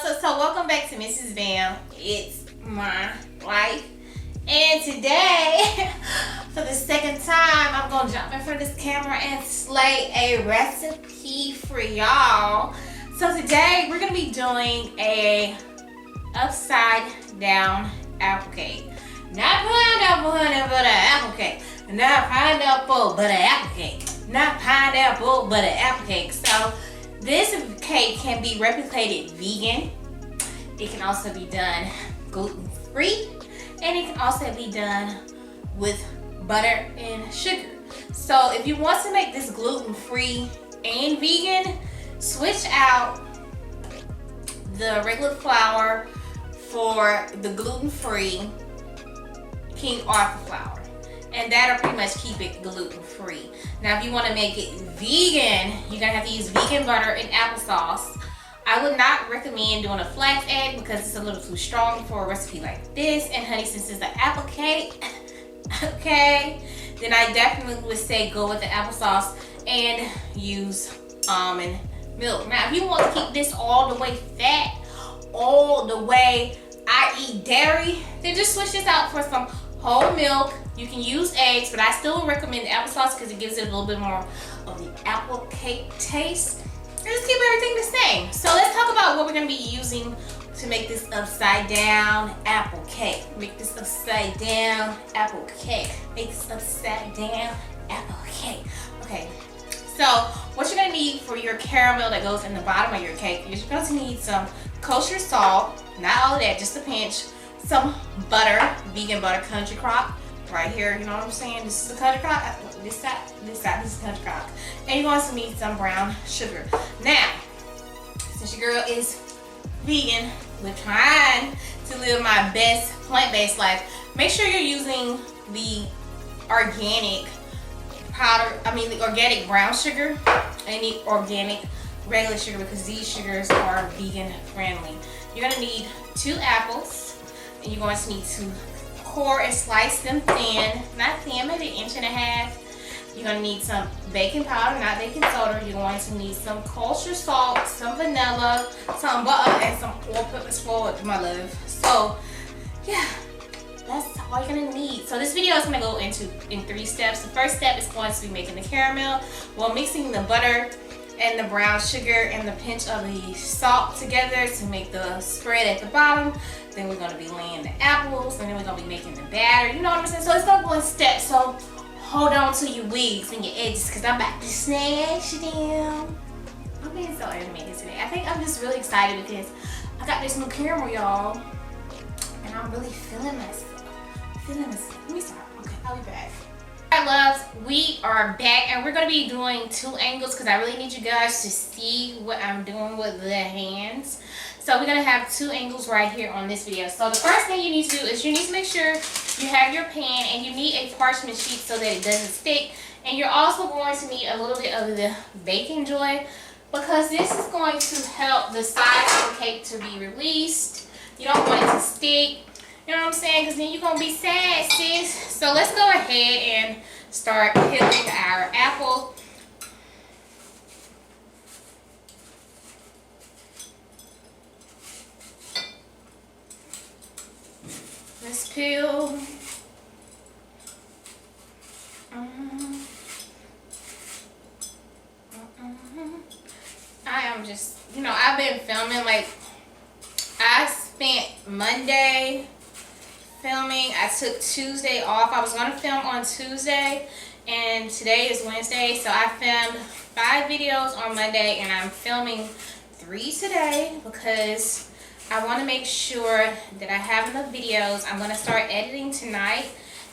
So welcome back to Mrs. Bam. It's my life. And today, for the second time, I'm going to jump in front of this camera and slay a recipe for y'all. So today, we're going to be doing a upside down apple cake. Not pineapple, honey, but an apple cake. Not pineapple, but an apple cake. Not pineapple, but an apple cake. So this cake can be replicated vegan. It can also be done gluten-free. And it can also be done with butter and sugar. So if you want to make this gluten-free and vegan, switch out the regular flour for the gluten-free King Arthur flour. And that'll pretty much keep it gluten-free. Now if you want to make it vegan, you're going to have to use vegan butter and applesauce. I would not recommend doing a flax egg because it's a little too strong for a recipe like this. And honey, since it's an apple cake, okay, then I definitely would say go with the applesauce and use almond milk. Now if you want to keep this all the way fat, all the way I eat dairy, then just switch this out for some whole milk. You can use eggs, but I still would recommend the applesauce because it gives it a little bit more of the apple cake taste. And just keep everything the same. So let's talk about what we're going to be using to make this upside down apple cake. Make this upside down apple cake. Make this upside down apple cake. Okay, so what you're going to need for your caramel that goes in the bottom of your cake is you're going to need some kosher salt, not all of that, just a pinch, some butter, vegan butter, country crock, right here, you know what I'm saying? This is the country crock, this side, this is country crock. And you're going to need some brown sugar. Now, since your girl is vegan, we're trying to live my best plant-based life. Make sure you're using the organic powder, the organic brown sugar and the organic regular sugar because these sugars are vegan friendly. You're going to need 2 apples and you're going to need to core and slice them thin, not thin, maybe 1.5 inches. You're going to need some baking powder, not baking soda. You're going to need some kosher salt, some vanilla, some butter, and some all-purpose flour, my love. So, yeah, that's all you're going to need. So this video is going to go in 3 steps. The first step is going to be making the caramel while mixing the butter and the brown sugar and the pinch of the salt together to make the spread at the bottom. Then we're going to be laying the apples, and then we're going to be making the batter. You know what I'm saying? So it's going to go in steps. So hold on to your wigs and your edges because I'm about to snatch them. I'm being so animated today. I think I'm just really excited because I got this new camera, y'all, and I'm really feeling myself. Let me stop. Okay, I'll be back. Alright, loves, we are back and we're going to be doing 2 angles because I really need you guys to see what I'm doing with the hands. So we're going to have 2 angles right here on this video. So the first thing you need to do is you need to make sure you have your pan and you need a parchment sheet so that it doesn't stick. And you're also going to need a little bit of the baking joy because this is going to help the sides of the cake to be released. You don't want it to stick. You know what I'm saying? Because then you're going to be sad, sis. So let's go ahead and start peeling our apple. Let's peel. I am just, I've been filming, like, I spent Monday filming. I took Tuesday off. I was going to film on Tuesday, and today is Wednesday, so I filmed 5 videos on Monday, and I'm filming 3 today because I want to make sure that I have enough videos. I'm going to start editing tonight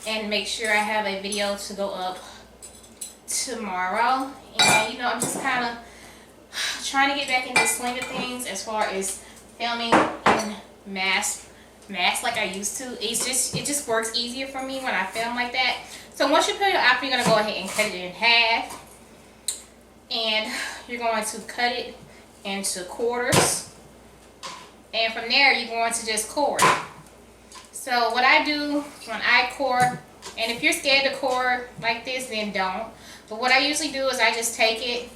and make sure I have a video to go up tomorrow. And I'm just kind of trying to get back in the swing of things as far as filming in mass like I used to. It just works easier for me when I film like that. So once you peel your apple, you're going to go ahead and cut it in half. And you're going to cut it into quarters. And from there, you're going to just core it. So what I do when I core, and if you're scared to core like this, then don't. But what I usually do is I just take it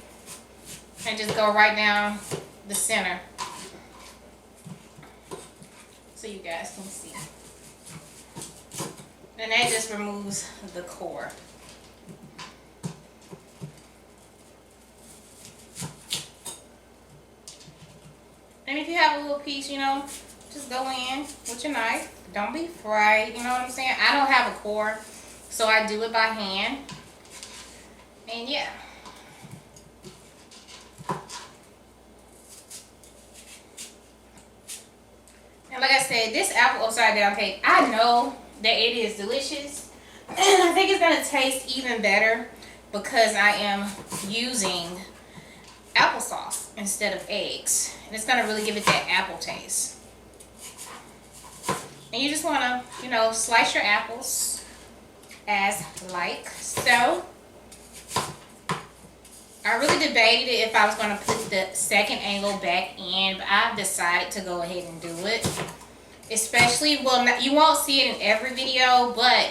and just go right down the center. so you guys can see. And that just removes the core. And if you have a little piece, you know, just go in with your knife. Don't be afraid, you know what I'm saying? I don't have a core, so I do it by hand. And yeah. And like I said, this apple upside down cake, I know that it is delicious. And I think it's going to taste even better because I am using applesauce instead of eggs. And it's going to really give it that apple taste. And you just want to, you know, slice your apples as like so. I really debated if I was going to put the second angle back in, but I've decided to go ahead and do it. Especially, well, you won't see it in every video, but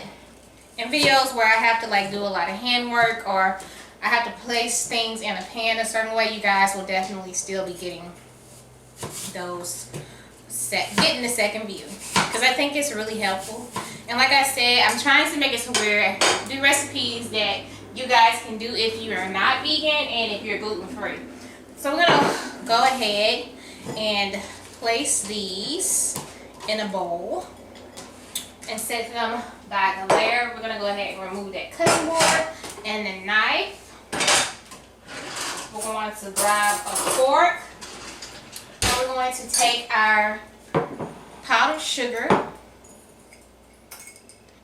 in videos where I have to like do a lot of handwork or I have to place things in a pan a certain way, you guys will definitely still be getting those, getting the second view. Because I think it's really helpful. And like I said, I'm trying to make it to where I do recipes that you guys can do if you are not vegan and if you're gluten free. So we're gonna go ahead and place these in a bowl and set them by the layer. We're gonna go ahead and remove that cutting board and the knife. We're going to grab a fork and we're going to take our powdered sugar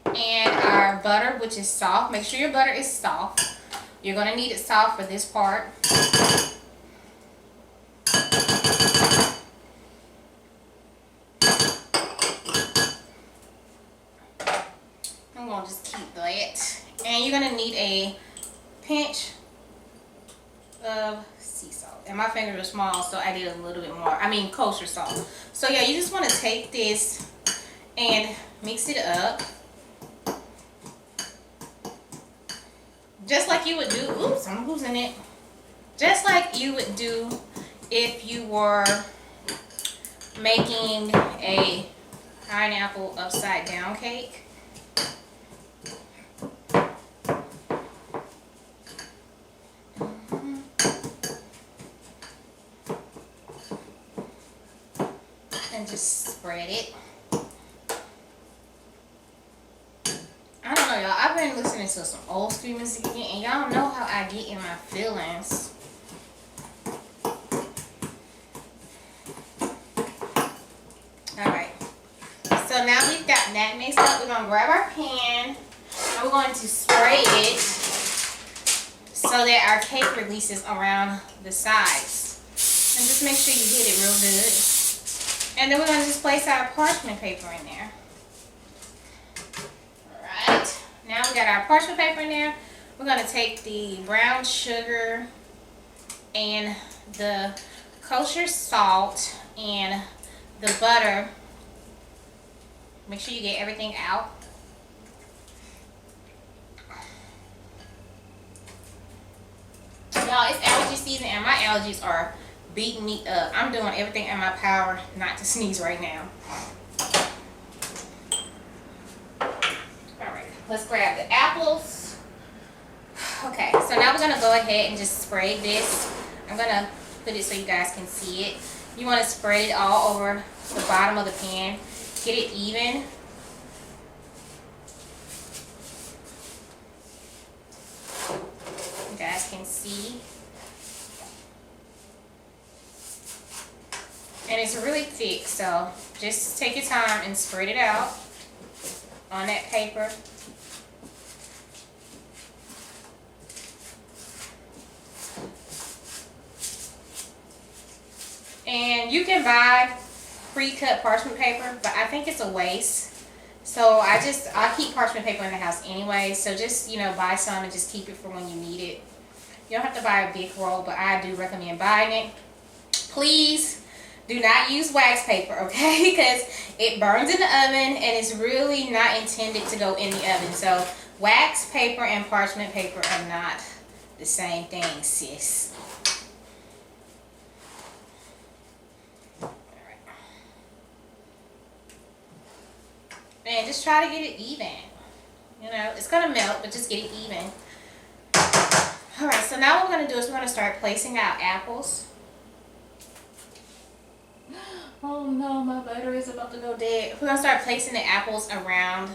and our butter, which is soft. Make sure your butter is soft. You're going to need it soft for this part. I'm going to just keep that. And you're going to need a pinch of sea salt. And my fingers are small, so I did a little bit more. I mean kosher salt. So yeah, you just want to take this and mix it up. Just like you would do, oops, I'm losing it. Just like you would do if you were making a pineapple upside down cake. And just spread it. I don't know, y'all. I've been listening to some old school music again, and y'all know how I get in my feelings. Alright. So now we've got that mixed up. We're going to grab our pan, and we're going to spray it so that our cake releases around the sides. And just make sure you hit it real good. And then we're going to just place our parchment paper in there. Alright. Now we got our parchment paper in there. We're going to take the brown sugar and the kosher salt and the butter. Make sure you get everything out. Y'all, it's allergy season and my allergies are beating me up. I'm doing everything in my power not to sneeze right now. Alright, let's grab the apples. Okay, so now we're going to go ahead and just spray this. I'm going to put it so you guys can see it. You want to spread it all over the bottom of the pan. Get it even. You guys can see. And it's really thick, so just take your time and spread it out on that paper. And you can buy pre-cut parchment paper, but I think it's a waste. So I keep parchment paper in the house anyway, so just, you know, buy some and just keep it for when you need it. You don't have to buy a big roll, but I do recommend buying it. Please do not use wax paper, okay? Because it burns in the oven and it's really not intended to go in the oven. So wax paper and parchment paper are not the same thing, sis. and just try to get it even. You know, it's gonna melt, but just get it even. All right, so now what we're gonna do is we're gonna start placing our apples. Oh no, my butter is about to go dead. We're gonna start placing the apples around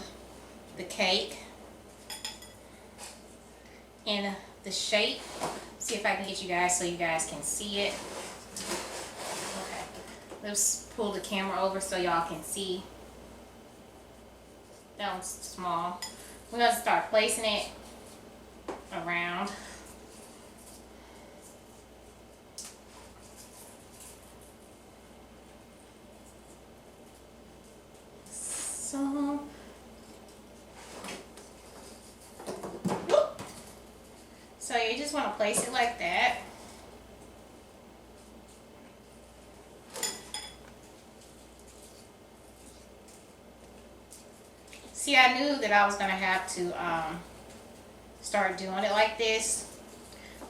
the cake in the shape. See if I can get you guys so you guys can see it. Okay, let's pull the camera over so y'all can see. That one's small. We're gonna start placing it around. So you just want to place it like that. See, I knew that I was going to have to start doing it like this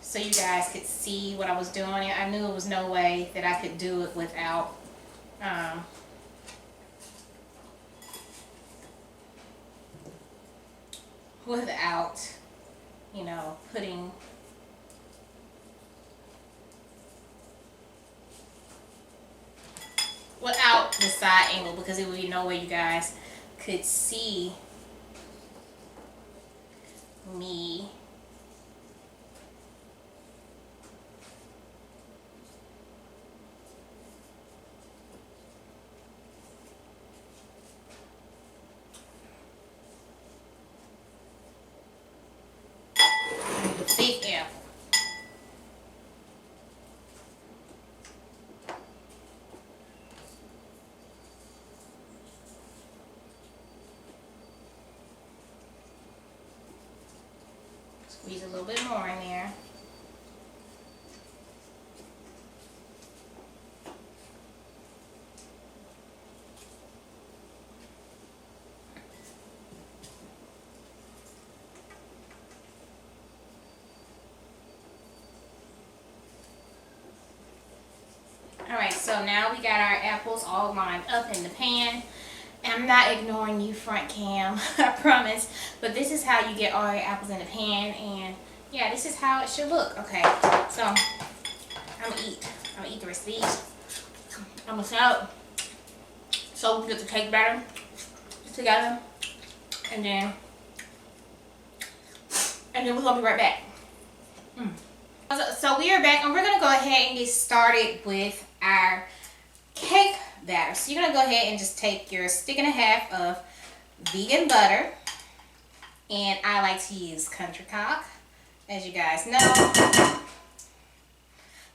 so you guys could see what I was doing. I knew it was no way that I could do it without you know, putting without the side angle, because there would be no way you guys could see me big apple. Squeeze a little bit more in there. Alright, so now we got our apples all lined up in the pan. I'm not ignoring you, front cam, I promise. But this is how you get all your apples in the pan, and yeah, this is how it should look. Okay, so I'm gonna eat the rest of these. I'm gonna salad. So we can get the cake batter together, and then we're gonna be right back. So we are back, and we're gonna go ahead and get started with our cake batter. So you're gonna go ahead and just take your stick and a half of vegan butter, and I like to use country Crock, as you guys know.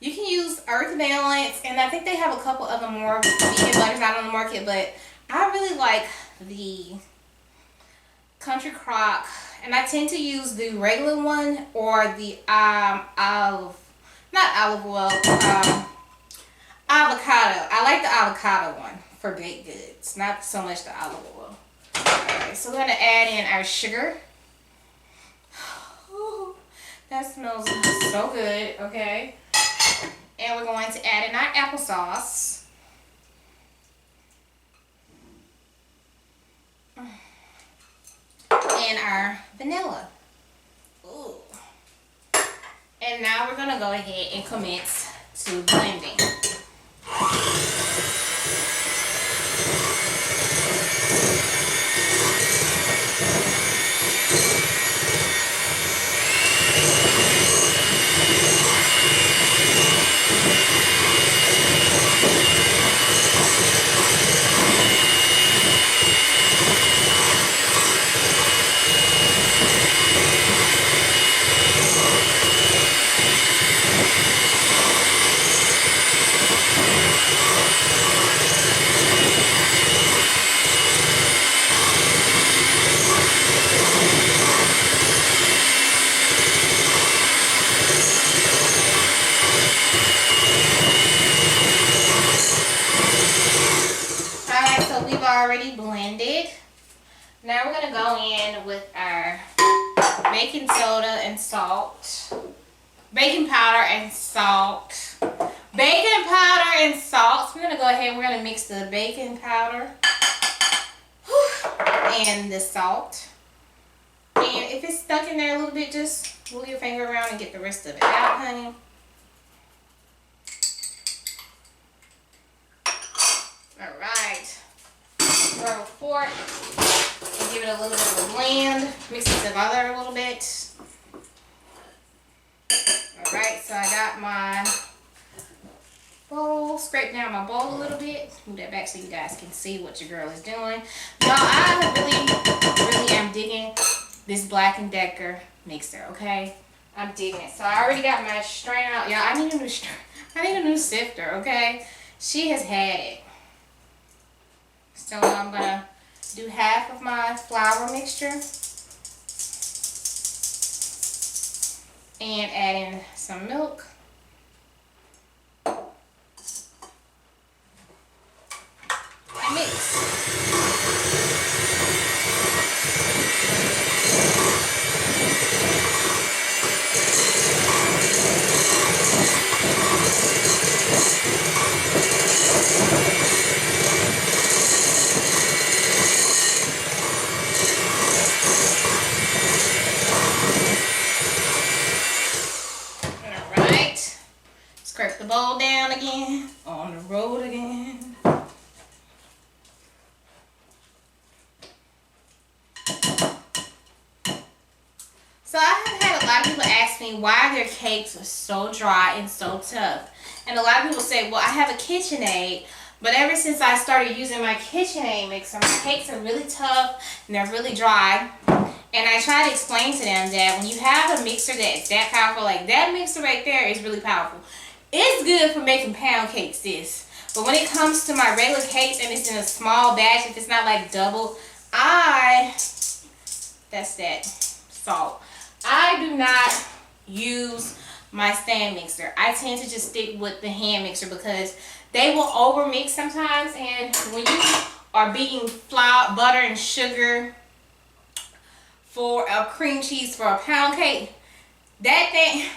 You can use Earth Balance, and I think they have a couple of the more vegan butters out on the market, but I really like the country Crock, and I tend to use the regular one or the avocado. I like the avocado one for baked goods, not so much the olive oil. Alright, so we're going to add in our sugar. Ooh, that smells so good, okay? And we're going to add in our applesauce. And our vanilla. Ooh. And now we're going to go ahead and commence to blending. Already blended. Now we're going to go in with our baking soda and salt, baking powder and salt, baking powder and salt. So we're going to go ahead and we're going to mix the baking powder and the salt. And if it's stuck in there a little bit, just move your finger around and get the rest of it out, honey. Alright. Throw a fork and give it a little bit of a blend. Mix it together a little bit. Alright, so I got my bowl. Scrape down my bowl a little bit. Move that back so you guys can see what your girl is doing. Y'all, I really am digging this Black & Decker mixer, okay? I'm digging it. So I already got my strainer out. Y'all, I need a new sifter, okay? She has had it. So I'm gonna do half of my flour mixture and add in some milk. And mix. Scrape the bowl down again, on the road again. So I have had a lot of people ask me why their cakes are so dry and so tough. And a lot of people say, well, I have a KitchenAid, but ever since I started using my KitchenAid mixer, my cakes are really tough and they're really dry. And I try to explain to them that when you have a mixer that's that powerful, like that mixer right there is really powerful. It's good for making pound cakes, sis. But when it comes to my regular cakes and it's in a small batch, if it's not like double, that's that salt. I do not use my stand mixer. I tend to just stick with the hand mixer because they will over mix sometimes. And when you are beating flour, butter, and sugar for a cream cheese for a pound cake, that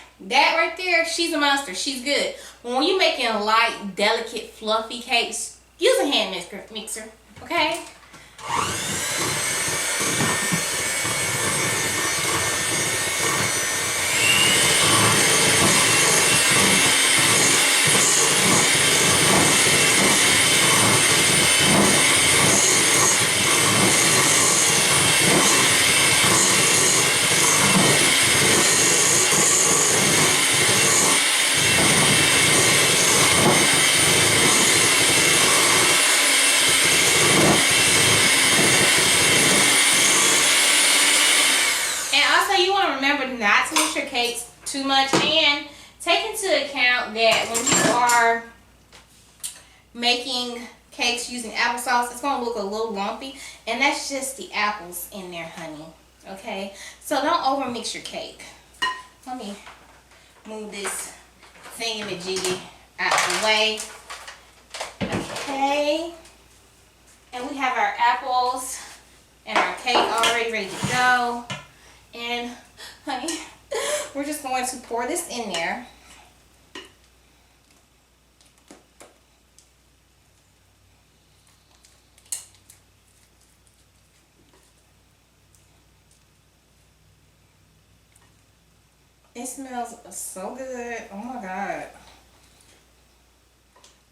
right there, she's a monster. She's good. But when you're making light, delicate, fluffy cakes, use a hand mixer, okay? Not to mix your cakes too much, and take into account that when you are making cakes using applesauce, it's going to look a little lumpy, and that's just the apples in there, honey. Okay, so don't over mix your cake. Let me move this thingamajiggy out of the way. Okay, and we have our apples and our cake already ready to go. And honey, we're just going to pour this in there. It smells so good. Oh my God.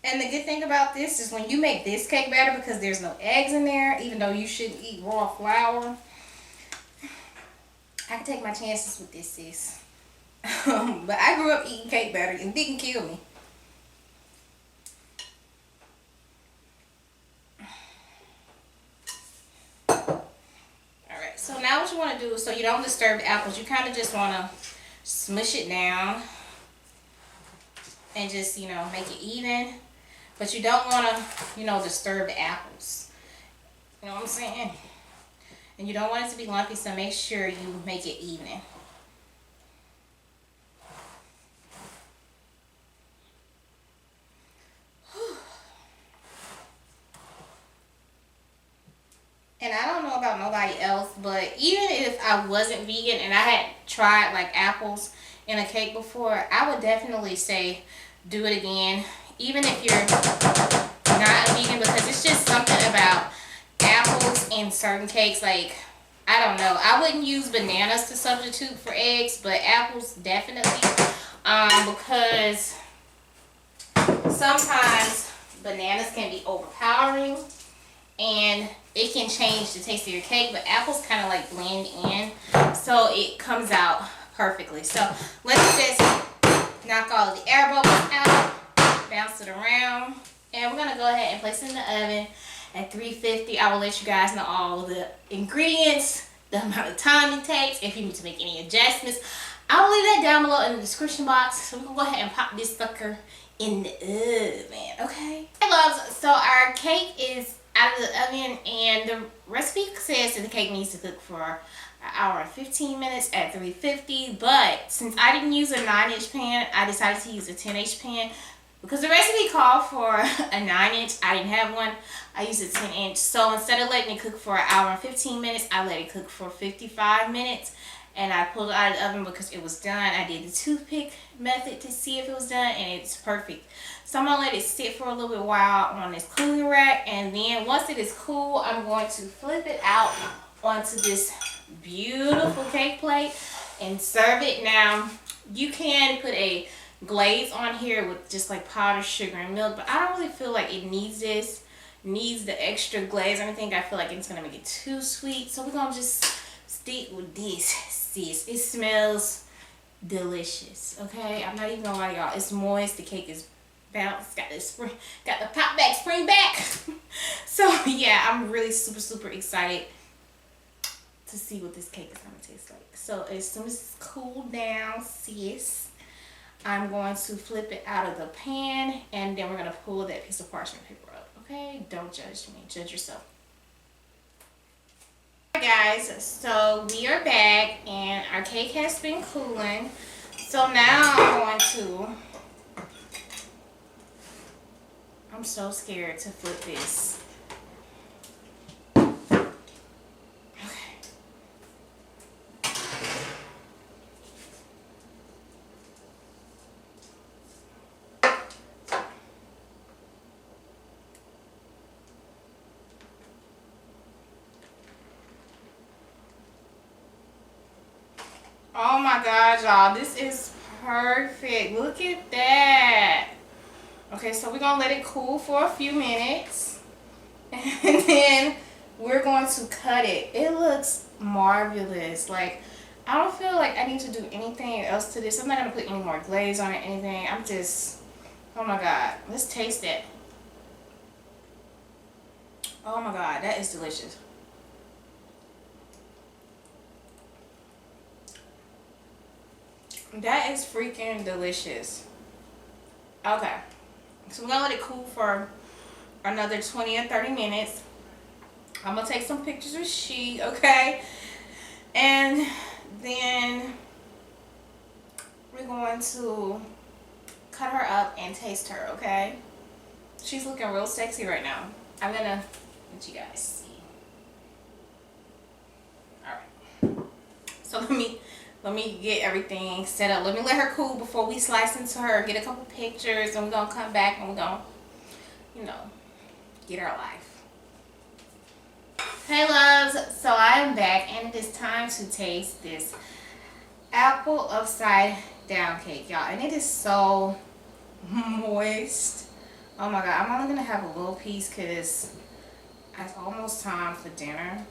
And the good thing about this is when you make this cake batter, because there's no eggs in there, even though you shouldn't eat raw flour, I can take my chances with this, sis. But I grew up eating cake batter and it didn't kill me. Alright, so now what you want to do, so you don't disturb the apples, you kind of just want to smush it down and just, make it even. But you don't want to, disturb the apples. You know what I'm saying? And you don't want it to be lumpy, so make sure you make it even. And I don't know about nobody else, but even if I wasn't vegan and I had tried like apples in a cake before, I would definitely say do it again. Even if you're not a vegan, because it's just something about apples and in certain cakes. Like, I don't know. I wouldn't use bananas to substitute for eggs, but apples definitely. Because sometimes bananas can be overpowering and it can change the taste of your cake, but apples kind of like blend in, so it comes out perfectly. So let's just knock all of the air bubbles out, bounce it around, and we're gonna go ahead and place it in the oven at 350. I will let you guys know all of the ingredients, the amount of time it takes, if you need to make any adjustments. I will leave that down below in the description box. So we're gonna go ahead and pop this sucker in the oven, okay? Hey loves, so our cake is out of the oven, and the recipe says that the cake needs to cook for an hour and 15 minutes at 350, but since I didn't use a 9-inch pan, I decided to use a 10-inch pan because the recipe called for a 9-inch. I didn't have one. I used a 10-inch. So instead of letting it cook for an hour and 15 minutes, I let it cook for 55 minutes. And I pulled it out of the oven because it was done. I did the toothpick method to see if it was done, and it's perfect. So I'm going to let it sit for a little bit while on this cooling rack, and then once it is cool, I'm going to flip it out onto this beautiful cake plate and serve it. Now, you can put a glaze on here with just like powdered sugar and milk, but I don't really feel like it needs the extra glaze or anything. I feel like it's going to make it too sweet, so we're going to just stick with this. It smells delicious, okay? I'm not even gonna lie, y'all. It's moist. The cake is bounced. Got the pop back, spring back. So yeah, I'm really super excited to see what this cake is gonna taste like. So as soon as it's cooled down, sis, I'm going to flip it out of the pan, and then we're gonna pull that piece of parchment paper up. Okay? Don't judge me. Judge yourself. Guys, so we are back and our cake has been cooling. So now I'm so scared to flip this. Oh my god, y'all, this is perfect. Look at that. Okay, so we're gonna let it cool for a few minutes, and then we're going to cut it. It looks marvelous. Like, I don't feel like I need to do anything else to this. I'm not gonna put any more glaze on it, anything. I'm just, oh my god, let's taste it. Oh my god, that is delicious. That is freaking delicious. Okay, so we're gonna let it cool for another 20 or 30 minutes. I'm gonna take some pictures with she, okay? And then we're going to cut her up and taste her, okay? She's looking real sexy right now. I'm gonna let you guys see. Alright. So let me get everything set up. Let me let her cool before we slice into her, get a couple pictures, and we're gonna come back and we're gonna, you know, get our life. Hey loves, so I am back and it is time to taste this apple upside down cake, y'all. And it is so moist. Oh my god, I'm only gonna have a little piece because it's almost time for dinner.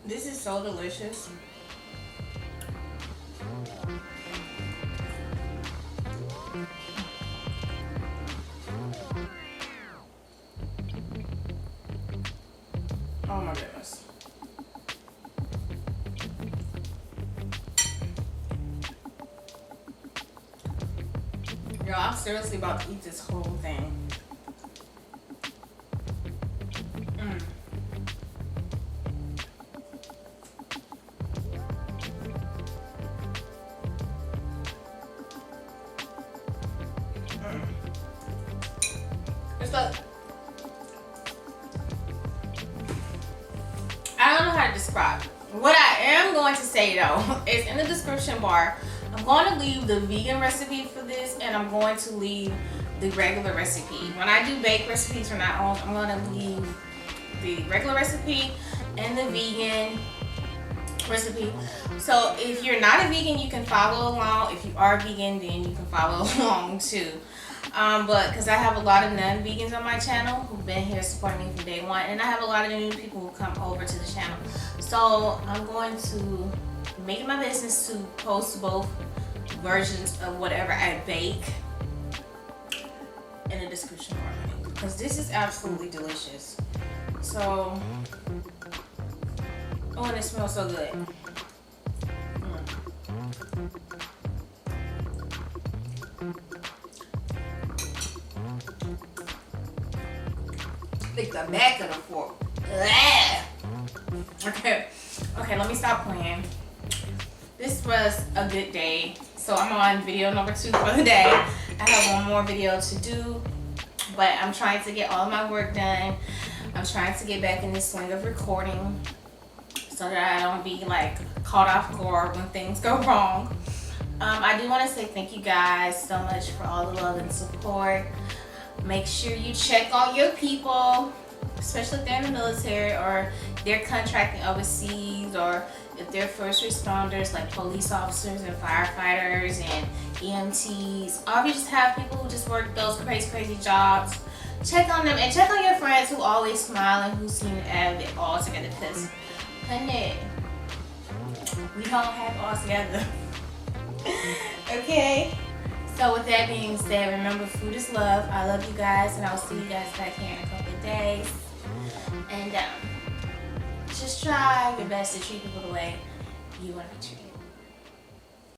This is so delicious. Oh my goodness. Yo, I'm seriously about to eat this whole thing. but I don't know how to describe it. What I am going to say though is in the description bar, I'm going to leave the vegan recipe for this, and I'm going to leave the regular recipe. When I do bake recipes from now on, I'm going to leave the regular recipe and the vegan recipe. So if you're not a vegan, you can follow along. If you are vegan, then you can follow along too. But because I have a lot of non-vegans on my channel who've been here supporting me from day one, and I have a lot of new people who come over to the channel. So I'm going to make it my business to post both versions of whatever I bake in the description bar, because this is absolutely delicious. So, oh, and it smells so good. Lick the back of the fork. Okay, let me stop playing. This was a good day. So I'm on video number 2 for the day. I have one more video to do, but I'm trying to get all of my work done. I'm trying to get back in the swing of recording so that I don't be like caught off guard when things go wrong. I do want to say thank you guys so much for all the love and support. Make sure you check on your people, especially if they're in the military or they're contracting overseas, or if they're first responders like police officers and firefighters and EMTs, or if you just have people who just work those crazy jobs. Check on them, and check on your friends who always smile and who seem to have it all together, because honey, we don't have it all together. Okay? So with that being said, remember, food is love. I love you guys, and I'll see you guys back here in a couple of days. And just try your best to treat people the way you want to be treated.